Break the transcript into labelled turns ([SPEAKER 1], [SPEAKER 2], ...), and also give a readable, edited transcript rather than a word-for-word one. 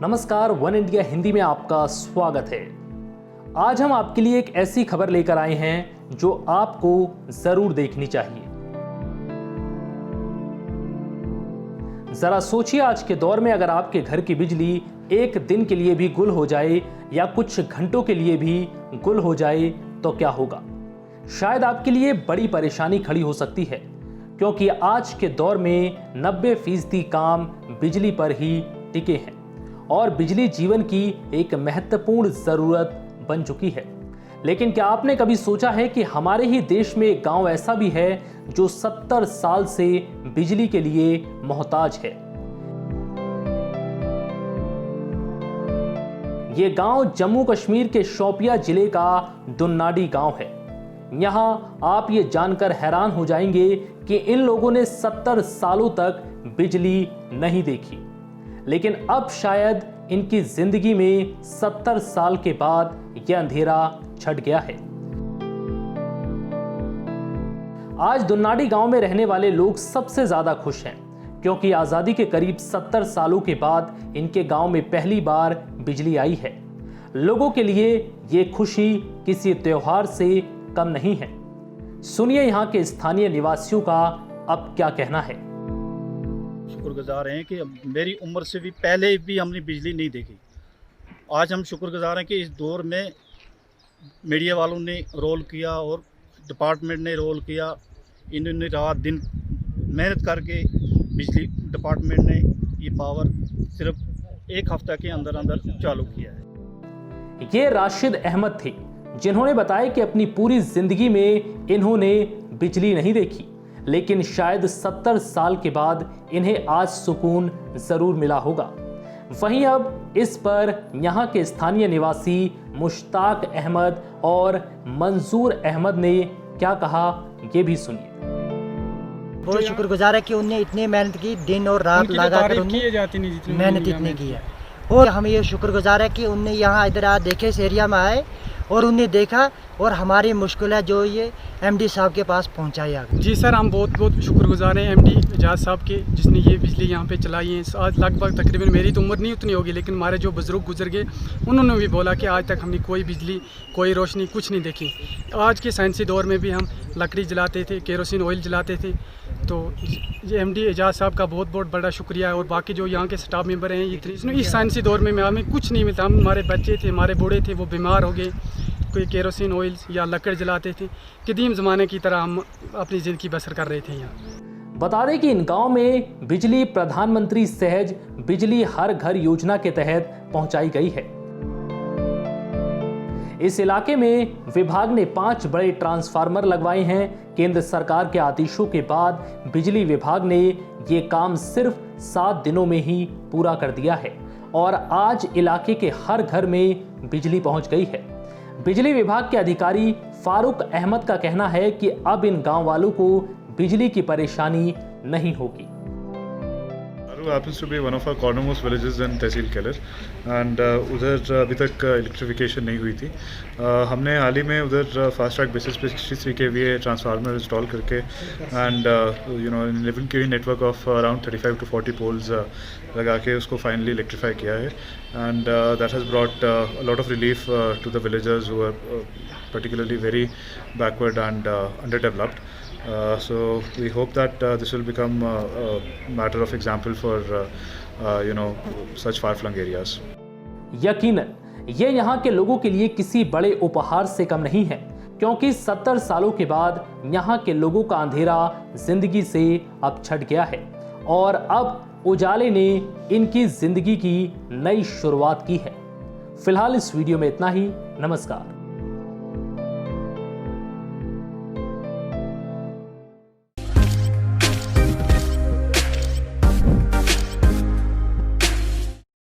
[SPEAKER 1] नमस्कार, one India Hindi में आपका स्वागत है। आज हम आपके लिए एक ऐसी खबर लेकर आए हैं जो आपको जरूर देखनी चाहिए। जरा सोचिए, आज के दौर में अगर आपके घर की बिजली एक दिन के लिए भी गुल हो जाए या कुछ घंटों के लिए भी गुल हो जाए तो क्या होगा। शायद आपके लिए बड़ी परेशानी खड़ी हो सकती है, क्योंकि आज के दौर में 90% काम बिजली पर ही टिके हैं और बिजली जीवन की एक महत्वपूर्ण जरूरत बन चुकी है। लेकिन क्या आपने कभी सोचा है कि हमारे ही देश में एक गांव ऐसा भी है जो 70 साल से बिजली के लिए मोहताज है। ये गांव जम्मू कश्मीर के शोपिया जिले का दुन्नाडी गांव है। यहां आप ये जानकर हैरान हो जाएंगे कि इन लोगों ने 70 सालों तक बिजली नहीं देखी, लेकिन अब शायद इनकी जिंदगी में 70 साल के बाद यह अंधेरा छट गया है। आज दुन्नाडी गांव में रहने वाले लोग सबसे ज्यादा खुश हैं, क्योंकि आजादी के करीब 70 सालों के बाद इनके गांव में पहली बार बिजली आई है। लोगों के लिए ये खुशी किसी त्योहार से कम नहीं है। सुनिए यहाँ के स्थानीय निवासियों का अब क्या कहना है।
[SPEAKER 2] शुक्रगुजार हैं कि मेरी उम्र से भी पहले भी हमने बिजली नहीं देखी। आज हम शुक्रगुजार हैं कि इस दौर में मीडिया वालों ने रोल किया और डिपार्टमेंट ने रोल किया। इन्होंने रात दिन मेहनत करके बिजली डिपार्टमेंट ने ये पावर सिर्फ एक हफ्ता के अंदर अंदर चालू किया है।
[SPEAKER 1] ये राशिद अहमद थे, जिन्होंने बताया कि अपनी पूरी जिंदगी में इन्होंने बिजली नहीं देखी, लेकिन शायद 70 साल के बाद इन्हें आज सुकून जरूर मिला होगा। वहीं अब इस पर यहाँ के स्थानीय निवासी मुश्ताक अहमद और मंजूर अहमद ने क्या कहा, ये भी सुनिए।
[SPEAKER 3] बहुत शुक्रगुजार है कि उनने इतनी मेहनत की, दिन और रात लगाकर उन्होंने मेहनत इतनी की है। और हम ये शुक्रगुजार है कि उनने यहाँ इधर आ देखे, इस एरिया में आए और उन्हें देखा और हमारी मुश्किल है जो ये एमडी साहब के पास पहुंचाई आ गई।
[SPEAKER 4] जी सर, हम बहुत बहुत शुक्रगुजार हैं एमडी एजाज साहब के, जिसने ये बिजली यहाँ पे चलाई है। आज लगभग तकरीबन, मेरी तो उम्र नहीं उतनी होगी, लेकिन हमारे जो बुजुर्ग गुजर गए उन्होंने भी बोला कि आज तक हमने कोई बिजली, कोई रोशनी, कुछ नहीं देखी। आज के साइंसी दौर में भी हम लकड़ी जलाते थे, केरोसिन ऑयल जलाते थे। तो ये एमडी एजाज साहब का बहुत बहुत बड़ा शुक्रिया है। और बाकी जो यहाँ के स्टाफ मेंबर हैं, इस साइंसी दौर में हमें कुछ नहीं मिलता। हम, हमारे बच्चे थे, हमारे बूढ़े थे, वो बीमार हो गए, कोई केरोसिन ऑयल या लकड़ जलाते थे। कदीम ज़माने की तरह हम अपनी ज़िंदगी बसर कर रहे थे यहाँ।
[SPEAKER 1] बता दें कि इन गांव में बिजली प्रधानमंत्री सहज बिजली हर घर योजना के तहत पहुंचाई गई है। इस इलाके में विभाग ने 5 बड़े ट्रांसफार्मर लगवाए हैं। केंद्र सरकार के आदेशों के बाद बिजली विभाग ने ये काम सिर्फ 7 दिनों में ही पूरा कर दिया है और आज इलाके के हर घर में बिजली पहुंच गई है। बिजली विभाग के अधिकारी फारूक अहमद का कहना है कि अब इन गांव वालों को बिजली की परेशानी नहीं होगी।
[SPEAKER 5] happens to be one of our cornermost villages in tehsil Keller and उधर अभी तक इलेक्ट्रिफिकेशन नहीं हुई थी। हमने हाल ही में उधर फास्ट ट्रैक बेसिस पे 63 kVA ट्रांसफार्मर इंस्टॉल करके and 11 kV network of around 35 to 40 poles लगा के उसको फाइनली इलेक्ट्रीफाई किया है and that has brought a lot of relief to the villagers who are particularly very backward and underdeveloped. So we hope that this will become a matter of example for such far-flung areas.
[SPEAKER 1] यकीनन ये यहाँ के लोगों के लिए किसी बड़े उपहार से कम नहीं है, क्योंकि 70 सालों के बाद यहाँ के लोगों का अंधेरा जिंदगी से अब छट गया है और अब उजाले ने इनकी जिंदगी की नई शुरुआत की है। फिलहाल इस वीडियो में इतना ही। नमस्कार।